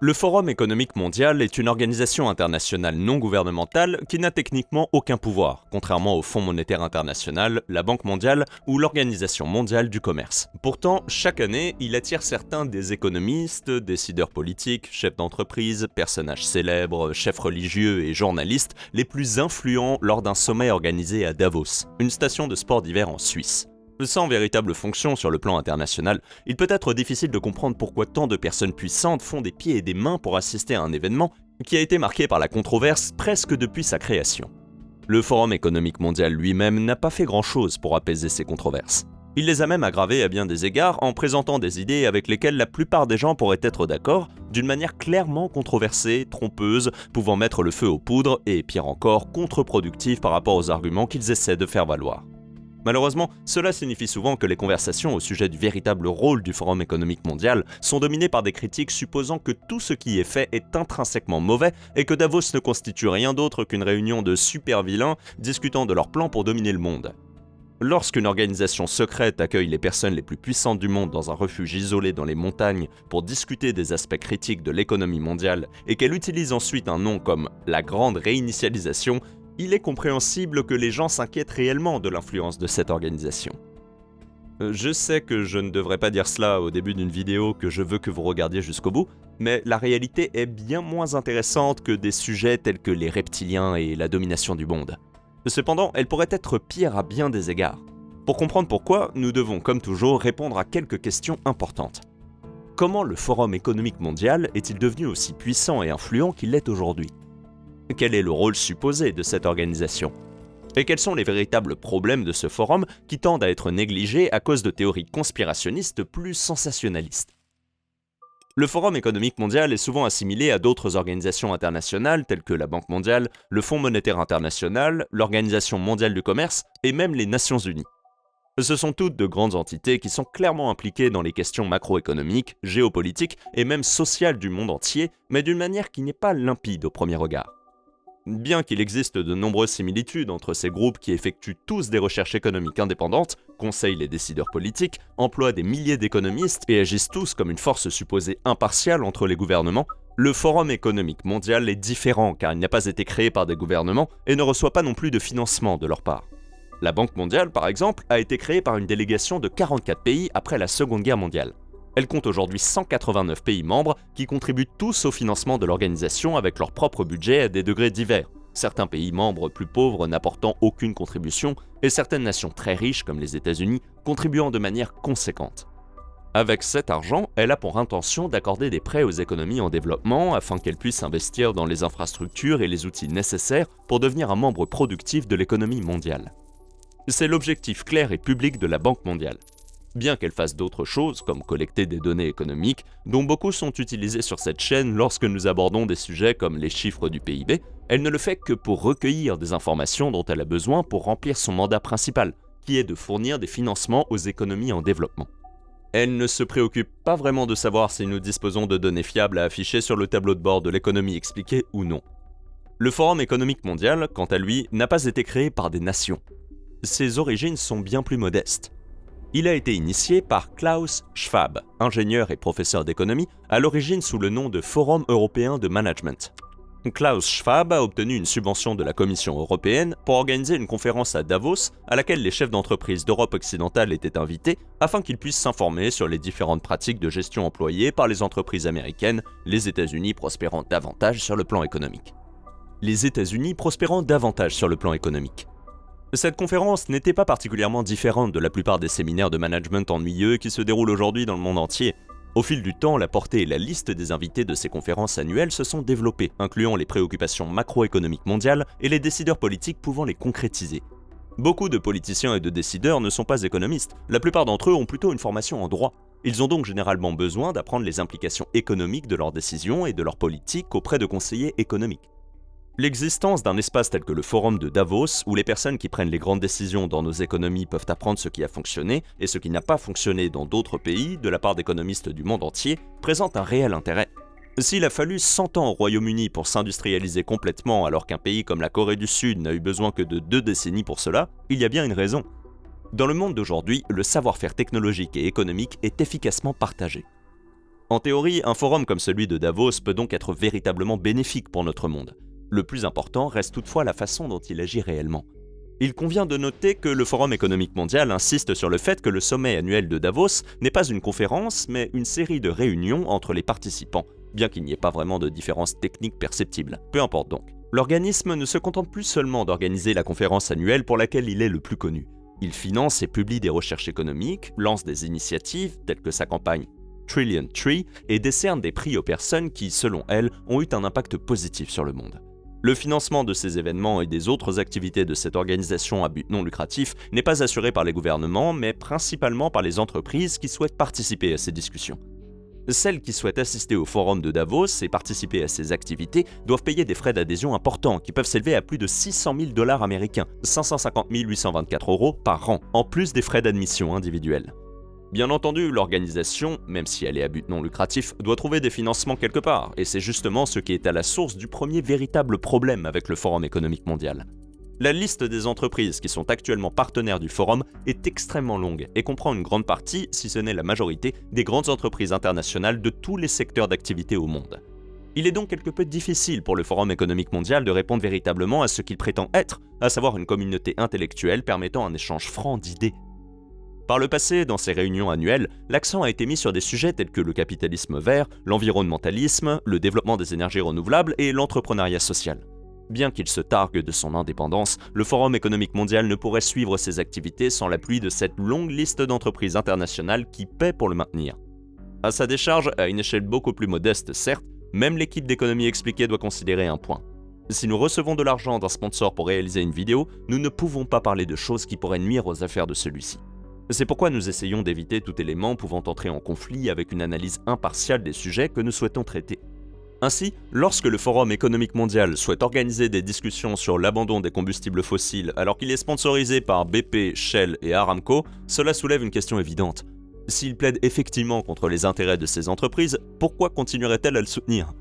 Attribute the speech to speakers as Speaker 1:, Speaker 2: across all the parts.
Speaker 1: Le Forum économique mondial est une organisation internationale non gouvernementale qui n'a techniquement aucun pouvoir, contrairement au Fonds monétaire international, la Banque mondiale ou l'Organisation mondiale du commerce. Pourtant, chaque année, il attire certains des économistes, décideurs politiques, chefs d'entreprise, personnages célèbres, chefs religieux et journalistes les plus influents lors d'un sommet organisé à Davos, une station de sport d'hiver en Suisse. Sans véritable fonction sur le plan international, il peut être difficile de comprendre pourquoi tant de personnes puissantes font des pieds et des mains pour assister à un événement qui a été marqué par la controverse presque depuis sa création. Le Forum économique mondial lui-même n'a pas fait grand-chose pour apaiser ces controverses. Il les a même aggravées à bien des égards en présentant des idées avec lesquelles la plupart des gens pourraient être d'accord, d'une manière clairement controversée, trompeuse, pouvant mettre le feu aux poudres et, pire encore, contre-productive par rapport aux arguments qu'ils essaient de faire valoir. Malheureusement, cela signifie souvent que les conversations au sujet du véritable rôle du Forum économique mondial sont dominées par des critiques supposant que tout ce qui est fait est intrinsèquement mauvais et que Davos ne constitue rien d'autre qu'une réunion de super-vilains discutant de leurs plans pour dominer le monde. Lorsqu'une organisation secrète accueille les personnes les plus puissantes du monde dans un refuge isolé dans les montagnes pour discuter des aspects critiques de l'économie mondiale et qu'elle utilise ensuite un nom comme la Grande Réinitialisation, il est compréhensible que les gens s'inquiètent réellement de l'influence de cette organisation. Je sais que je ne devrais pas dire cela au début d'une vidéo que je veux que vous regardiez jusqu'au bout, mais la réalité est bien moins intéressante que des sujets tels que les reptiliens et la domination du monde. Cependant, elle pourrait être pire à bien des égards. Pour comprendre pourquoi, nous devons comme toujours répondre à quelques questions importantes. Comment le Forum économique mondial est-il devenu aussi puissant et influent qu'il l'est aujourd'hui ? Quel est le rôle supposé de cette organisation ? Et quels sont les véritables problèmes de ce forum qui tendent à être négligés à cause de théories conspirationnistes plus sensationnalistes ? Le Forum économique mondial est souvent assimilé à d'autres organisations internationales telles que la Banque mondiale, le Fonds monétaire international, l'Organisation mondiale du commerce et même les Nations unies. Ce sont toutes de grandes entités qui sont clairement impliquées dans les questions macroéconomiques, géopolitiques et même sociales du monde entier, mais d'une manière qui n'est pas limpide au premier regard. Bien qu'il existe de nombreuses similitudes entre ces groupes qui effectuent tous des recherches économiques indépendantes, conseillent les décideurs politiques, emploient des milliers d'économistes et agissent tous comme une force supposée impartiale entre les gouvernements, le Forum économique mondial est différent car il n'a pas été créé par des gouvernements et ne reçoit pas non plus de financement de leur part. La Banque mondiale, par exemple, a été créée par une délégation de 44 pays après la Seconde Guerre mondiale. Elle compte aujourd'hui 189 pays membres qui contribuent tous au financement de l'organisation avec leur propre budget à des degrés divers. Certains pays membres plus pauvres n'apportant aucune contribution et certaines nations très riches comme les États-Unis contribuant de manière conséquente. Avec cet argent, elle a pour intention d'accorder des prêts aux économies en développement afin qu'elles puissent investir dans les infrastructures et les outils nécessaires pour devenir un membre productif de l'économie mondiale. C'est l'objectif clair et public de la Banque mondiale. Bien qu'elle fasse d'autres choses, comme collecter des données économiques, dont beaucoup sont utilisées sur cette chaîne lorsque nous abordons des sujets comme les chiffres du PIB, elle ne le fait que pour recueillir des informations dont elle a besoin pour remplir son mandat principal, qui est de fournir des financements aux économies en développement. Elle ne se préoccupe pas vraiment de savoir si nous disposons de données fiables à afficher sur le tableau de bord de l'économie expliquée ou non. Le Forum économique mondial, quant à lui, n'a pas été créé par des nations. Ses origines sont bien plus modestes. Il a été initié par Klaus Schwab, ingénieur et professeur d'économie, à l'origine sous le nom de Forum européen de management. Klaus Schwab a obtenu une subvention de la Commission européenne pour organiser une conférence à Davos à laquelle les chefs d'entreprise d'Europe occidentale étaient invités afin qu'ils puissent s'informer sur les différentes pratiques de gestion employées par les entreprises américaines, les États-Unis prospérant davantage sur le plan économique. Les États-Unis prospérant davantage sur le plan économique. Cette conférence n'était pas particulièrement différente de la plupart des séminaires de management ennuyeux qui se déroulent aujourd'hui dans le monde entier. Au fil du temps, la portée et la liste des invités de ces conférences annuelles se sont développées, incluant les préoccupations macroéconomiques mondiales et les décideurs politiques pouvant les concrétiser. Beaucoup de politiciens et de décideurs ne sont pas économistes, la plupart d'entre eux ont plutôt une formation en droit. Ils ont donc généralement besoin d'apprendre les implications économiques de leurs décisions et de leurs politiques auprès de conseillers économiques. L'existence d'un espace tel que le Forum de Davos, où les personnes qui prennent les grandes décisions dans nos économies peuvent apprendre ce qui a fonctionné et ce qui n'a pas fonctionné dans d'autres pays de la part d'économistes du monde entier, présente un réel intérêt. S'il a fallu 100 ans au Royaume-Uni pour s'industrialiser complètement alors qu'un pays comme la Corée du Sud n'a eu besoin que de 2 décennies pour cela, il y a bien une raison. Dans le monde d'aujourd'hui, le savoir-faire technologique et économique est efficacement partagé. En théorie, un forum comme celui de Davos peut donc être véritablement bénéfique pour notre monde. Le plus important reste toutefois la façon dont il agit réellement. Il convient de noter que le Forum économique mondial insiste sur le fait que le sommet annuel de Davos n'est pas une conférence, mais une série de réunions entre les participants, bien qu'il n'y ait pas vraiment de différence technique perceptible. Peu importe donc. L'organisme ne se contente plus seulement d'organiser la conférence annuelle pour laquelle il est le plus connu. Il finance et publie des recherches économiques, lance des initiatives telles que sa campagne Trillion Tree et décerne des prix aux personnes qui, selon elle, ont eu un impact positif sur le monde. Le financement de ces événements et des autres activités de cette organisation à but non lucratif n'est pas assuré par les gouvernements, mais principalement par les entreprises qui souhaitent participer à ces discussions. Celles qui souhaitent assister au forum de Davos et participer à ces activités doivent payer des frais d'adhésion importants qui peuvent s'élever à plus de 600 000 $ américains, 550 824 € par an, en plus des frais d'admission individuels. Bien entendu, l'organisation, même si elle est à but non lucratif, doit trouver des financements quelque part, et c'est justement ce qui est à la source du premier véritable problème avec le Forum économique mondial. La liste des entreprises qui sont actuellement partenaires du Forum est extrêmement longue et comprend une grande partie, si ce n'est la majorité, des grandes entreprises internationales de tous les secteurs d'activité au monde. Il est donc quelque peu difficile pour le Forum économique mondial de répondre véritablement à ce qu'il prétend être, à savoir une communauté intellectuelle permettant un échange franc d'idées. Par le passé, dans ces réunions annuelles, l'accent a été mis sur des sujets tels que le capitalisme vert, l'environnementalisme, le développement des énergies renouvelables et l'entrepreneuriat social. Bien qu'il se targue de son indépendance, le Forum économique mondial ne pourrait suivre ses activités sans l'appui de cette longue liste d'entreprises internationales qui paient pour le maintenir. À sa décharge, à une échelle beaucoup plus modeste certes, même l'équipe d'économie expliquée doit considérer un point. Si nous recevons de l'argent d'un sponsor pour réaliser une vidéo, nous ne pouvons pas parler de choses qui pourraient nuire aux affaires de celui-ci. C'est pourquoi nous essayons d'éviter tout élément pouvant entrer en conflit avec une analyse impartiale des sujets que nous souhaitons traiter. Ainsi, lorsque le Forum économique mondial souhaite organiser des discussions sur l'abandon des combustibles fossiles alors qu'il est sponsorisé par BP, Shell et Aramco, cela soulève une question évidente. S'il plaide effectivement contre les intérêts de ces entreprises, pourquoi continuerait-elle à le soutenir ?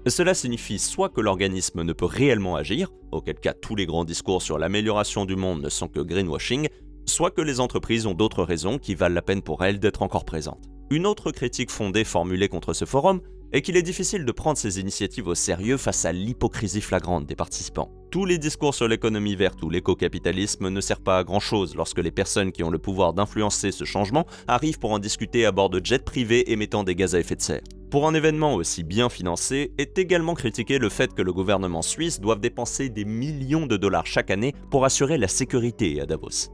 Speaker 1: Cela signifie soit que l'organisme ne peut réellement agir, auquel cas tous les grands discours sur l'amélioration du monde ne sont que greenwashing, soit que les entreprises ont d'autres raisons qui valent la peine pour elles d'être encore présentes. Une autre critique fondée formulée contre ce forum est qu'il est difficile de prendre ces initiatives au sérieux face à l'hypocrisie flagrante des participants. Tous les discours sur l'économie verte ou l'éco-capitalisme ne servent pas à grand-chose lorsque les personnes qui ont le pouvoir d'influencer ce changement arrivent pour en discuter à bord de jets privés émettant des gaz à effet de serre. Pour un événement aussi bien financé, est également critiqué le fait que le gouvernement suisse doive dépenser des millions de dollars chaque année pour assurer la sécurité à Davos.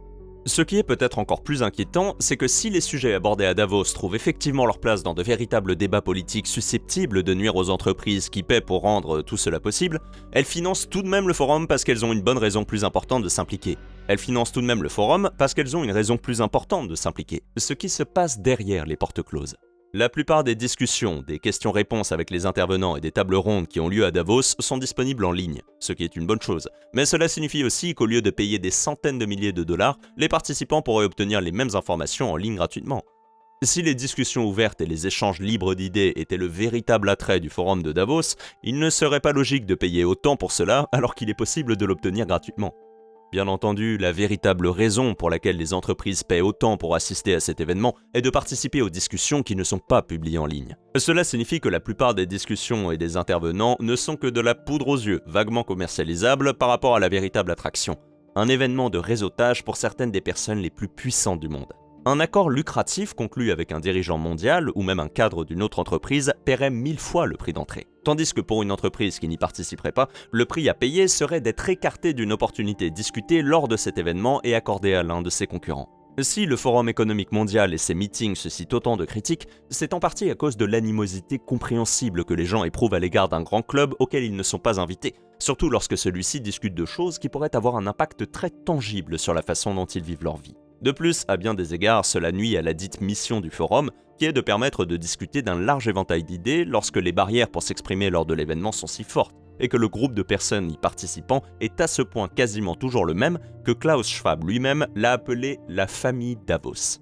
Speaker 1: Ce qui est peut-être encore plus inquiétant, c'est que si les sujets abordés à Davos trouvent effectivement leur place dans de véritables débats politiques susceptibles de nuire aux entreprises qui paient pour rendre tout cela possible, elles financent tout de même le forum parce qu'elles ont une bonne raison plus importante de s'impliquer. Elles financent tout de même le forum parce qu'elles ont une raison plus importante de s'impliquer, ce qui se passe derrière les portes closes. La plupart des discussions, des questions-réponses avec les intervenants et des tables rondes qui ont lieu à Davos sont disponibles en ligne, ce qui est une bonne chose. Mais cela signifie aussi qu'au lieu de payer des centaines de milliers de dollars, les participants pourraient obtenir les mêmes informations en ligne gratuitement. Si les discussions ouvertes et les échanges libres d'idées étaient le véritable attrait du forum de Davos, il ne serait pas logique de payer autant pour cela alors qu'il est possible de l'obtenir gratuitement. Bien entendu, la véritable raison pour laquelle les entreprises paient autant pour assister à cet événement est de participer aux discussions qui ne sont pas publiées en ligne. Cela signifie que la plupart des discussions et des intervenants ne sont que de la poudre aux yeux, vaguement commercialisable par rapport à la véritable attraction. Un événement de réseautage pour certaines des personnes les plus puissantes du monde. Un accord lucratif conclu avec un dirigeant mondial ou même un cadre d'une autre entreprise paierait 1000 fois le prix d'entrée. Tandis que pour une entreprise qui n'y participerait pas, le prix à payer serait d'être écarté d'une opportunité discutée lors de cet événement et accordée à l'un de ses concurrents. Si le Forum économique mondial et ses meetings suscitent autant de critiques, c'est en partie à cause de l'animosité compréhensible que les gens éprouvent à l'égard d'un grand club auquel ils ne sont pas invités, surtout lorsque celui-ci discute de choses qui pourraient avoir un impact très tangible sur la façon dont ils vivent leur vie. De plus, à bien des égards, cela nuit à la dite mission du forum, qui est de permettre de discuter d'un large éventail d'idées lorsque les barrières pour s'exprimer lors de l'événement sont si fortes, et que le groupe de personnes y participant est à ce point quasiment toujours le même que Klaus Schwab lui-même l'a appelé la famille Davos.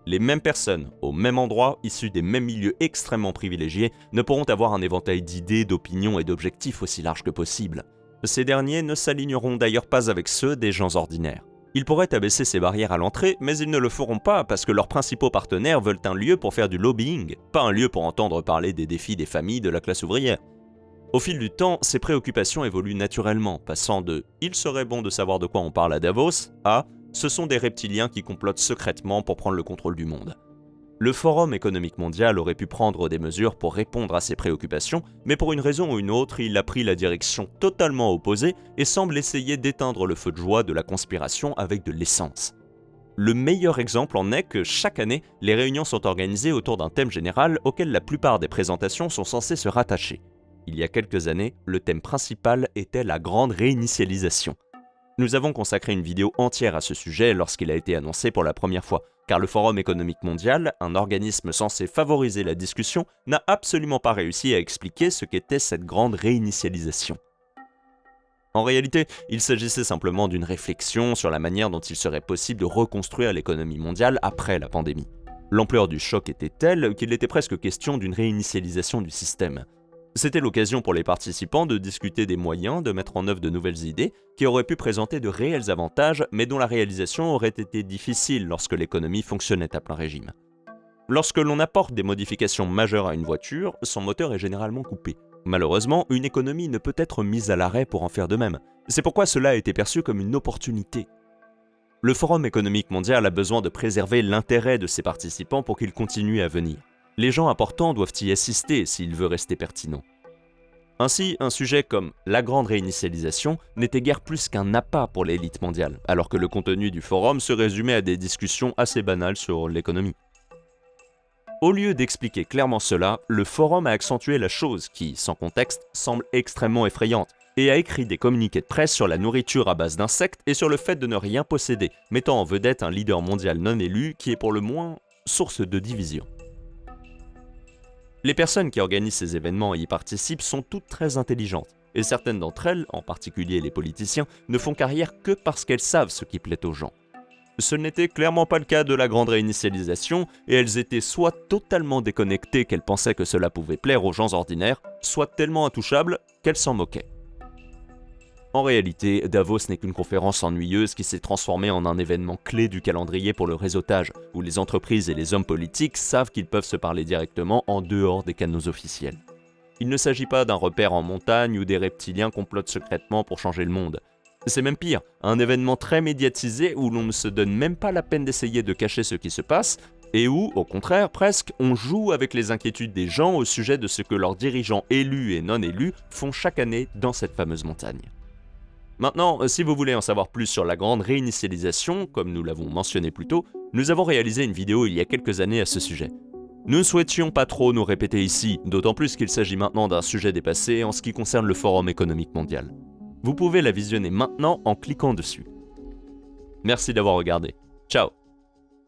Speaker 1: Les mêmes personnes, au même endroit, issues des mêmes milieux extrêmement privilégiés, ne pourront avoir un éventail d'idées, d'opinions et d'objectifs aussi large que possible. Ces derniers ne s'aligneront d'ailleurs pas avec ceux des gens ordinaires. Ils pourraient abaisser ces barrières à l'entrée, mais ils ne le feront pas parce que leurs principaux partenaires veulent un lieu pour faire du lobbying, pas un lieu pour entendre parler des défis des familles de la classe ouvrière. Au fil du temps, ces préoccupations évoluent naturellement, passant de « il serait bon de savoir de quoi on parle à Davos » à « ce sont des reptiliens qui complotent secrètement pour prendre le contrôle du monde ». Le Forum économique mondial aurait pu prendre des mesures pour répondre à ces préoccupations, mais pour une raison ou une autre, il a pris la direction totalement opposée et semble essayer d'éteindre le feu de joie de la conspiration avec de l'essence. Le meilleur exemple en est que chaque année, les réunions sont organisées autour d'un thème général auquel la plupart des présentations sont censées se rattacher. Il y a quelques années, le thème principal était la grande réinitialisation. Nous avons consacré une vidéo entière à ce sujet lorsqu'il a été annoncé pour la première fois, car le Forum économique mondial, un organisme censé favoriser la discussion, n'a absolument pas réussi à expliquer ce qu'était cette grande réinitialisation. En réalité, il s'agissait simplement d'une réflexion sur la manière dont il serait possible de reconstruire l'économie mondiale après la pandémie. L'ampleur du choc était telle qu'il était presque question d'une réinitialisation du système. C'était l'occasion pour les participants de discuter des moyens de mettre en œuvre de nouvelles idées qui auraient pu présenter de réels avantages, mais dont la réalisation aurait été difficile lorsque l'économie fonctionnait à plein régime. Lorsque l'on apporte des modifications majeures à une voiture, son moteur est généralement coupé. Malheureusement, une économie ne peut être mise à l'arrêt pour en faire de même. C'est pourquoi cela a été perçu comme une opportunité. Le Forum économique mondial a besoin de préserver l'intérêt de ses participants pour qu'ils continuent à venir. Les gens importants doivent y assister s'il veut rester pertinent. Ainsi, un sujet comme la grande réinitialisation n'était guère plus qu'un appât pour l'élite mondiale, alors que le contenu du forum se résumait à des discussions assez banales sur l'économie. Au lieu d'expliquer clairement cela, le forum a accentué la chose qui, sans contexte, semble extrêmement effrayante, et a écrit des communiqués de presse sur la nourriture à base d'insectes et sur le fait de ne rien posséder, mettant en vedette un leader mondial non élu qui est pour le moins source de division. Les personnes qui organisent ces événements et y participent sont toutes très intelligentes, et certaines d'entre elles, en particulier les politiciens, ne font carrière que parce qu'elles savent ce qui plaît aux gens. Ce n'était clairement pas le cas de la grande réinitialisation, et elles étaient soit totalement déconnectées qu'elles pensaient que cela pouvait plaire aux gens ordinaires, soit tellement intouchables qu'elles s'en moquaient. En réalité, Davos n'est qu'une conférence ennuyeuse qui s'est transformée en un événement clé du calendrier pour le réseautage, où les entreprises et les hommes politiques savent qu'ils peuvent se parler directement en dehors des canaux officiels. Il ne s'agit pas d'un repère en montagne où des reptiliens complotent secrètement pour changer le monde. C'est même pire, un événement très médiatisé où l'on ne se donne même pas la peine d'essayer de cacher ce qui se passe, et où, au contraire, presque, on joue avec les inquiétudes des gens au sujet de ce que leurs dirigeants élus et non élus font chaque année dans cette fameuse montagne. Maintenant, si vous voulez en savoir plus sur la grande réinitialisation, comme nous l'avons mentionné plus tôt, nous avons réalisé une vidéo il y a quelques années à ce sujet. Nous ne souhaitions pas trop nous répéter ici, d'autant plus qu'il s'agit maintenant d'un sujet dépassé en ce qui concerne le Forum économique mondial. Vous pouvez la visionner maintenant en cliquant dessus. Merci d'avoir regardé. Ciao!